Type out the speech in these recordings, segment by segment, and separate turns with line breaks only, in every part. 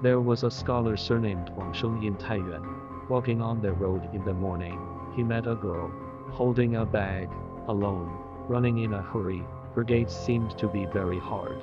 There was a scholar surnamed Wang Sheng in Taiyuan. Walking on the road in the morning, he met a girl, holding a bag, alone, running in a hurry. Her gait seemed to be very hard.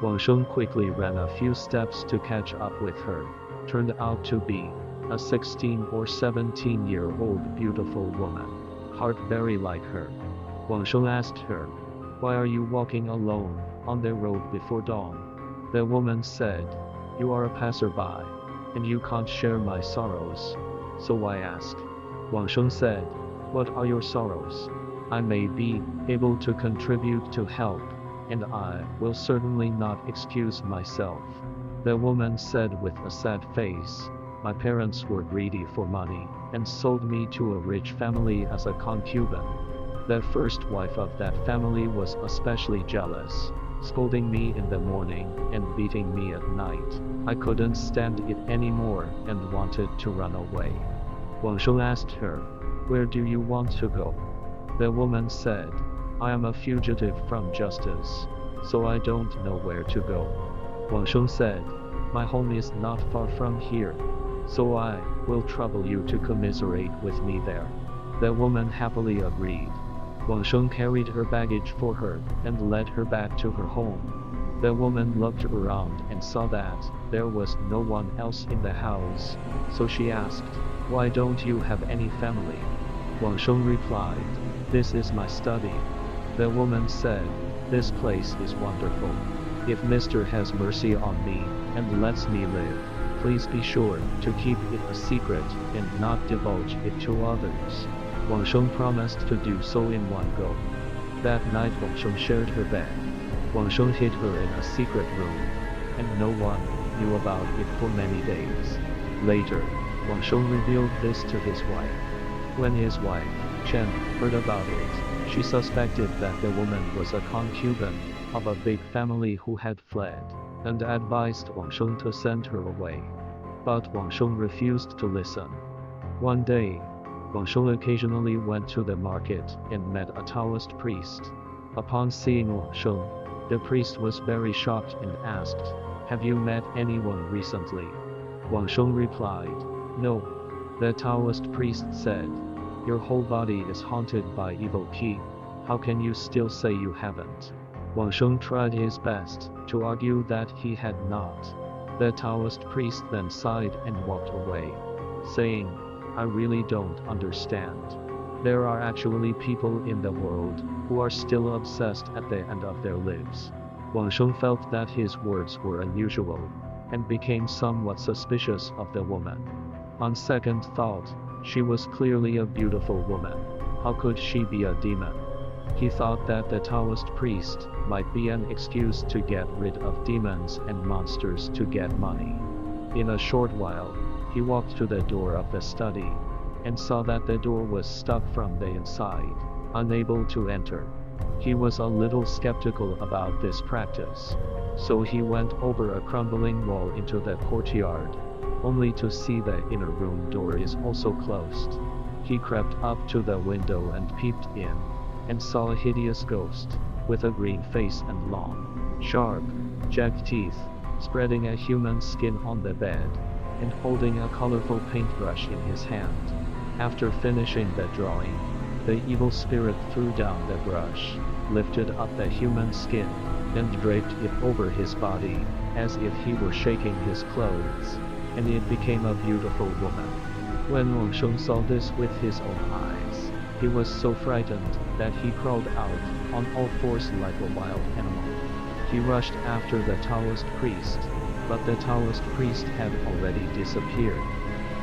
Wang Sheng quickly ran a few steps to catch up with her. Turned out to be a 16 or 17-year-old beautiful woman, heart very like her. Wang Sheng asked her, "Why are you walking alone on the road before dawn?" The woman said, "You are a passerby, and you can't share my sorrows, so why ask?" Wang Sheng said, "What are your sorrows? I may be able to contribute to help, and I will certainly not excuse myself." The woman said with a sad face, "My parents were greedy for money, and sold me to a rich family as a concubine. The first wife of that family was especially jealous, scolding me in the morning and beating me at night. I couldn't stand it anymore and wanted to run away." Wang Sheng asked her, "Where do you want to go?" The woman said, "I am a fugitive from justice, so I don't know where to go." Wang Sheng said, "My home is not far from here, so I will trouble you to commiserate with me there." The woman happily agreed. Wang Sheng carried her baggage for her and led her back to her home. The woman looked around and saw that there was no one else in the house, so she asked, "Why don't you have any family?" Wang Sheng replied, "This is my study." The woman said, "This place is wonderful. If Mr. has mercy on me and lets me live, please be sure to keep it a secret and not divulge it to others." Wang Sheng promised to do so in one go. That night Wang Sheng shared her bed. Wang Sheng hid her in a secret room, and no one knew about it for many days. Later, Wang Sheng revealed this to his wife. When his wife, Chen, heard about it, she suspected that the woman was a concubine of a big family who had fled, and advised Wang Sheng to send her away. But Wang Sheng refused to listen. One day, Wang Sheng occasionally went to the market and met a Taoist priest. Upon seeing Wang Sheng, the priest was very shocked and asked, "Have you met anyone recently?" Wang Sheng replied, "No." The Taoist priest said, "Your whole body is haunted by evil qi. How can you still say you haven't?" Wang Sheng tried his best to argue that he had not. The Taoist priest then sighed and walked away, saying, "I really don't understand. There are actually people in the world who are still obsessed at the end of their lives." Wang Sheng felt that his words were unusual, and became somewhat suspicious of the woman. On second thought, she was clearly a beautiful woman. How could she be a demon? He thought that the Taoist priest might be an excuse to get rid of demons and monsters to get money. In a short while, he walked to the door of the study, and saw that the door was stuck from the inside, unable to enter. He was a little skeptical about this practice, so he went over a crumbling wall into the courtyard, only to see the inner room door is also closed. He crept up to the window and peeped in, and saw a hideous ghost, with a green face and long, sharp, jagged teeth, spreading a human skin on the bed, and holding a colorful paintbrush in his hand. After finishing the drawing, the evil spirit threw down the brush, lifted up the human skin, and draped it over his body, as if he were shaking his clothes, and it became a beautiful woman. When Wang Sheng saw this with his own eyes, he was so frightened that he crawled out on all fours like a wild animal. He rushed after the Taoist priest, but the Taoist priest had already disappeared.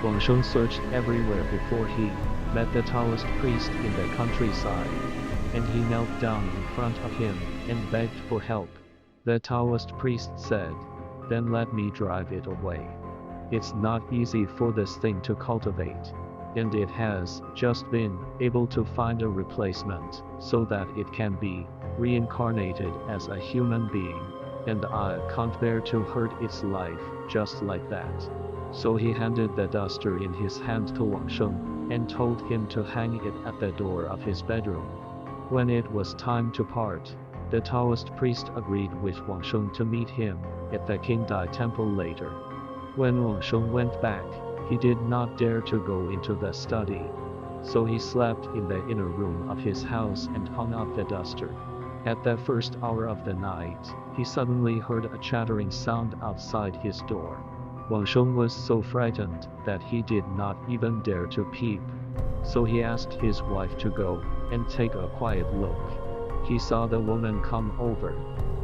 Wang Sheng searched everywhere before he met the Taoist priest in the countryside, and he knelt down in front of him and begged for help. The Taoist priest said, "Then let me drive it away. It's not easy for this thing to cultivate, and it has just been able to find a replacement so that it can be reincarnated as a human being, and I can't bear to hurt its life just like that." So he handed the duster in his hand to Wang Sheng, and told him to hang it at the door of his bedroom. When it was time to part, the Taoist priest agreed with Wang Sheng to meet him at the Qing Dynasty temple later. When Wang Sheng went back, he did not dare to go into the study. So he slept in the inner room of his house and hung up the duster. At the first hour of the night, he suddenly heard a chattering sound outside his door. Wang Sheng was so frightened that he did not even dare to peep. So he asked his wife to go and take a quiet look. He saw the woman come over,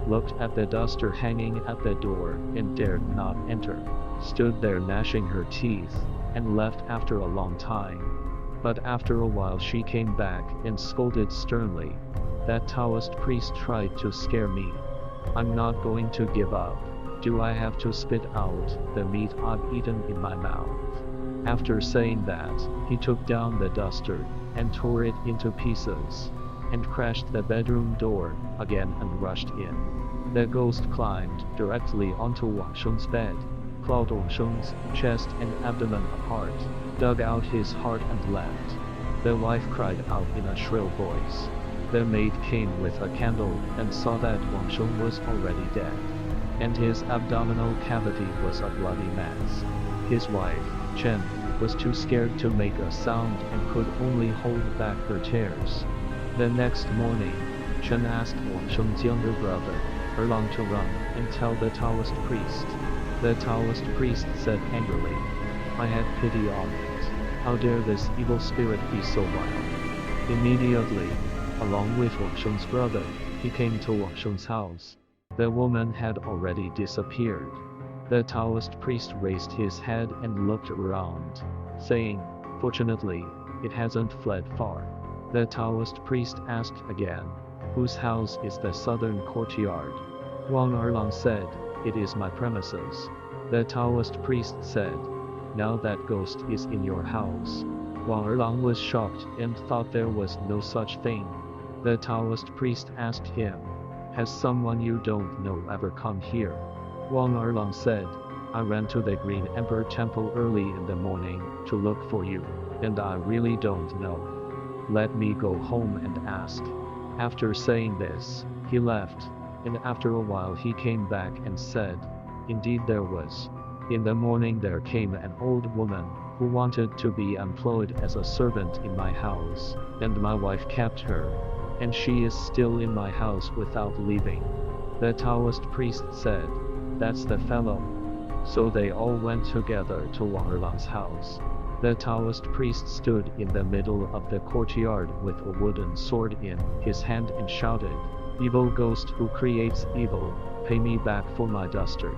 looked at the duster hanging at the door and dared not enter, stood there gnashing her teeth, and left after a long time. But after a while she came back and scolded sternly, "That Taoist priest tried to scare me. I'm not going to give up. Do I have to spit out the meat I've eaten in my mouth?" After saying that, he took down the duster and tore it into pieces, and crashed the bedroom door again and rushed in. The ghost climbed directly onto Wang Sheng's bed, clawed Wang Sheng's chest and abdomen apart, dug out his heart and left. The wife cried out in a shrill voice. The maid came with a candle and saw that Wang Sheng was already dead, and his abdominal cavity was a bloody mess. His wife, Chen, was too scared to make a sound and could only hold back her tears. The next morning, Chen asked Wang Sheng's younger brother, Erlang, to run and tell the Taoist priest. The Taoist priest said angrily, "I had pity on it. How dare this evil spirit be so wild?" Immediately, along with Wang Sheng's brother, he came to Wang Sheng's house. The woman had already disappeared. The Taoist priest raised his head and looked around, saying, "Fortunately, it hasn't fled far." The Taoist priest asked again, "Whose house is the southern courtyard?" Wang Erlang said, "It is my premises." The Taoist priest said, "Now that ghost is in your house." Wang Erlang was shocked and thought there was no such thing. The Taoist priest asked him, "Has someone you don't know ever come here?" Wang Erlang said, "I ran to the Green Emperor Temple early in the morning to look for you, and I really don't know. Let me go home and ask." After saying this, he left, and after a while he came back and said, "Indeed there was. In the morning there came an old woman who wanted to be employed as a servant in my house, and my wife kept her, and she is still in my house without leaving." The Taoist priest said, "That's the fellow." So they all went together to Wang Erlang's house. The Taoist priest stood in the middle of the courtyard with a wooden sword in his hand and shouted, "Evil ghost who creates evil, pay me back for my duster."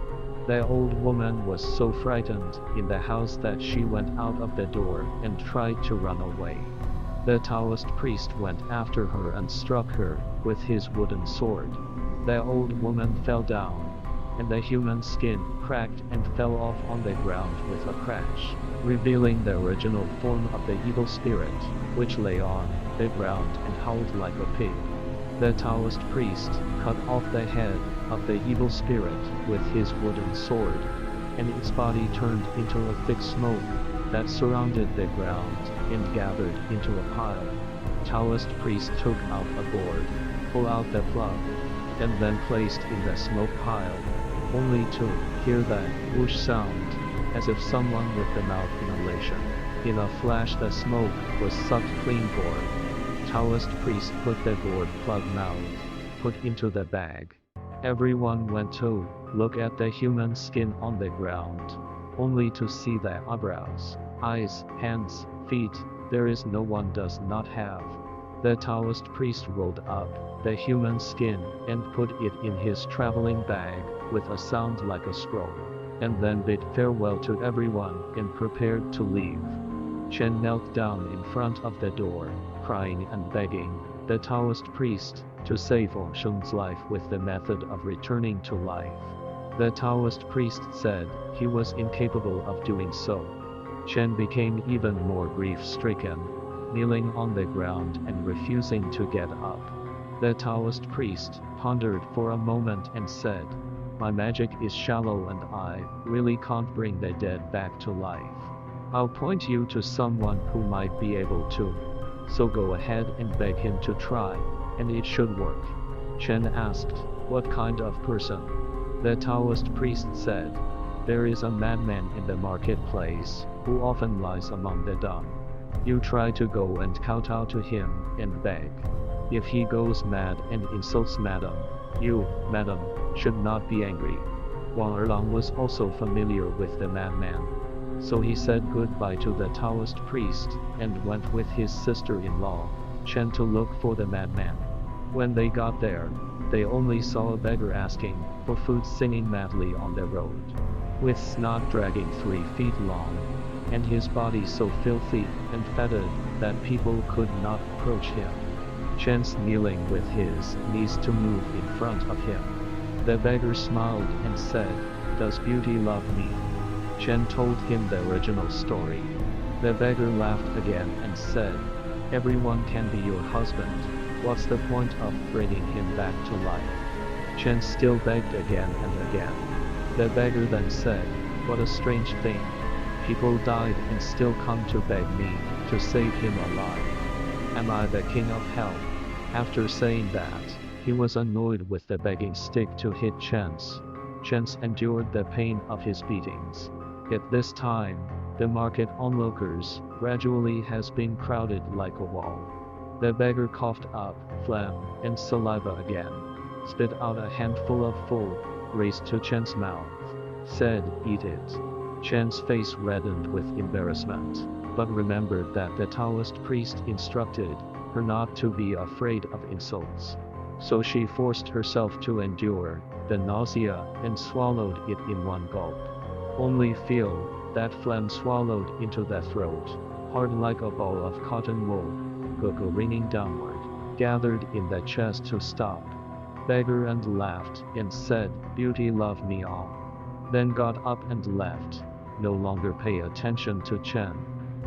The old woman was so frightened in the house that she went out of the door and tried to run away. The Taoist priest went after her and struck her with his wooden sword. The old woman fell down, and the human skin cracked and fell off on the ground with a crash, revealing the original form of the evil spirit, which lay on the ground and howled like a pig. The Taoist priest cut off the head of the evil spirit with his wooden sword, and its body turned into a thick smoke that surrounded the ground and gathered into a pile. Taoist priest took out a board, pulled out the plug, and then placed in the smoke pile, only to hear that whoosh sound, as if someone with the mouth inhalation. In a flash the smoke was sucked clean board. Taoist priest put the board plug mouth, put into the bag. Everyone went to look at the human skin on the ground, only to see the eyebrows, eyes, hands, feet, there is no one does not have. The Taoist priest rolled up the human skin and put it in his traveling bag with a sound like a scroll, and then bid farewell to everyone and prepared to leave. Chen knelt down in front of the door, crying and begging the Taoist priest to save Wang Sheng's life with the method of returning to life. The Taoist priest said he was incapable of doing so. Chen became even more grief-stricken, kneeling on the ground and refusing to get up. The Taoist priest pondered for a moment and said, "My magic is shallow and I really can't bring the dead back to life. I'll point you to someone who might be able to. So go ahead and beg him to try, and it should work." Chen asked, "What kind of person?" The Taoist priest said, There is a madman in the marketplace, who often lies among the dung. You try to go and kowtow to him, and beg. If he goes mad and insults madam, you, madam, should not be angry. Wang Erlang was also familiar with the madman. So he said goodbye to the Taoist priest, and went with his sister-in-law, Chen, to look for the madman. When they got there, they only saw a beggar asking for food, singing madly on the road, with snot dragging 3 feet long, and his body so filthy and fetid that people could not approach him. Chen's kneeling with his knees to move in front of him. The beggar smiled and said, "Does beauty love me?" Chen told him the original story. The beggar laughed again and said, "Everyone can be your husband. What's the point of bringing him back to life?" Chen still begged again and again. The beggar then said, "What a strange thing. People died and still come to beg me to save him alive. Am I the king of hell?" After saying that, he was annoyed with the begging stick to hit Chen's. Chen's endured the pain of his beatings. At this time, the market onlookers gradually has been crowded like a wall. The beggar coughed up phlegm and saliva again, spit out a handful of food, raised to Chen's mouth, said, "Eat it." Chen's face reddened with embarrassment, but remembered that the Taoist priest instructed her not to be afraid of insults. So she forced herself to endure the nausea and swallowed it in one gulp. Only feel that phlegm swallowed into the throat, hard like a ball of cotton wool, go ringing downward, gathered in the chest to stop. Beggar and laughed and said, "Beauty love me all." Then got up and left, no longer pay attention to Chen.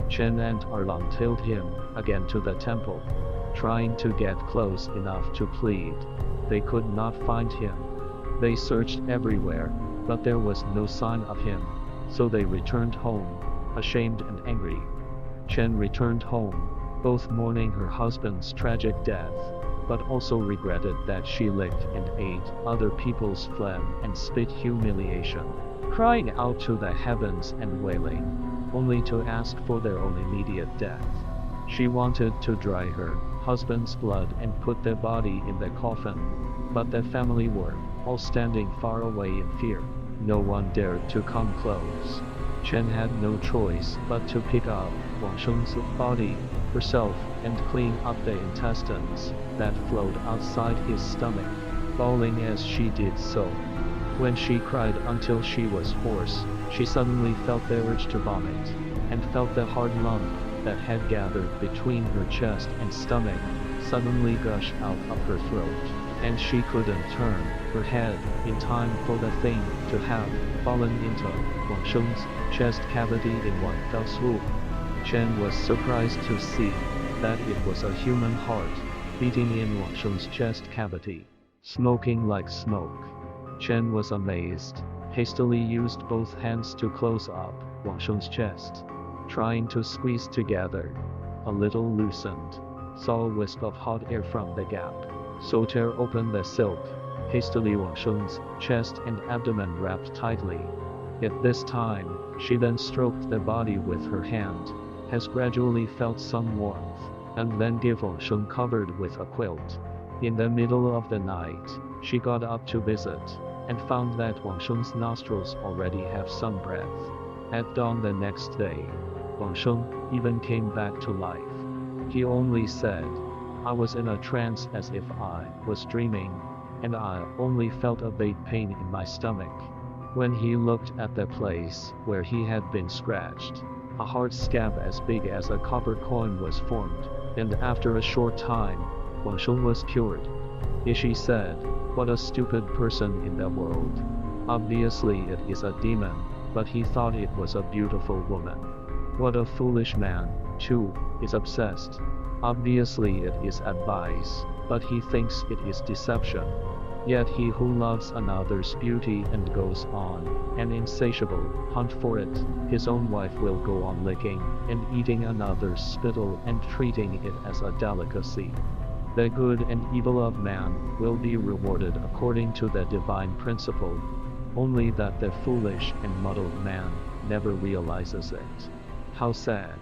Chen and Erlang tailed him again to the temple, trying to get close enough to plead. They could not find him. They searched everywhere, but there was no sign of him, so they returned home, ashamed and angry. Chen returned home, both mourning her husband's tragic death, but also regretted that she licked and ate other people's phlegm and spit humiliation, crying out to the heavens and wailing, only to ask for their own immediate death. She wanted to dry her husband's blood and put the body in the coffin, but the family were all standing far away in fear. No one dared to come close. Chen had no choice but to pick up Wang Sheng's body herself and clean up the intestines that flowed outside his stomach, bawling as she did so. When she cried until she was hoarse, she suddenly felt the urge to vomit, and felt the hard lump that had gathered between her chest and stomach suddenly gush out of her throat, and she couldn't turn her head in time for the thing to have fallen into Wang Sheng's chest cavity in one fell swoop. Chen was surprised to see that it was a human heart beating in Wang Sheng's chest cavity, smoking like smoke. Chen was amazed, hastily used both hands to close up Wang Sheng's chest, trying to squeeze together. A little loosened, saw a wisp of hot air from the gap, so tear open the silk, hastily Wang Sheng's chest and abdomen wrapped tightly. At this time, she then stroked the body with her hand, has gradually felt some warmth, and then gave Wang Sheng covered with a quilt. In the middle of the night, she got up to visit, and found that Wang Sheng's nostrils already have some breath. At dawn the next day, Wang Sheng even came back to life. He only said, "I was in a trance as if I was dreaming, and I only felt a vague pain in my stomach." When he looked at the place where he had been scratched, a hard scab as big as a copper coin was formed, and after a short time, Wang Sheng was cured. Ishi said, "What a stupid person in the world. Obviously it is a demon, but he thought it was a beautiful woman. What a foolish man, too, is obsessed. Obviously it is advice, but he thinks it is deception. Yet he who loves another's beauty and goes on an insatiable hunt for it, his own wife will go on licking and eating another's spittle and treating it as a delicacy. The good and evil of man will be rewarded according to the divine principle. only that the foolish and muddled man never realizes it. How sad.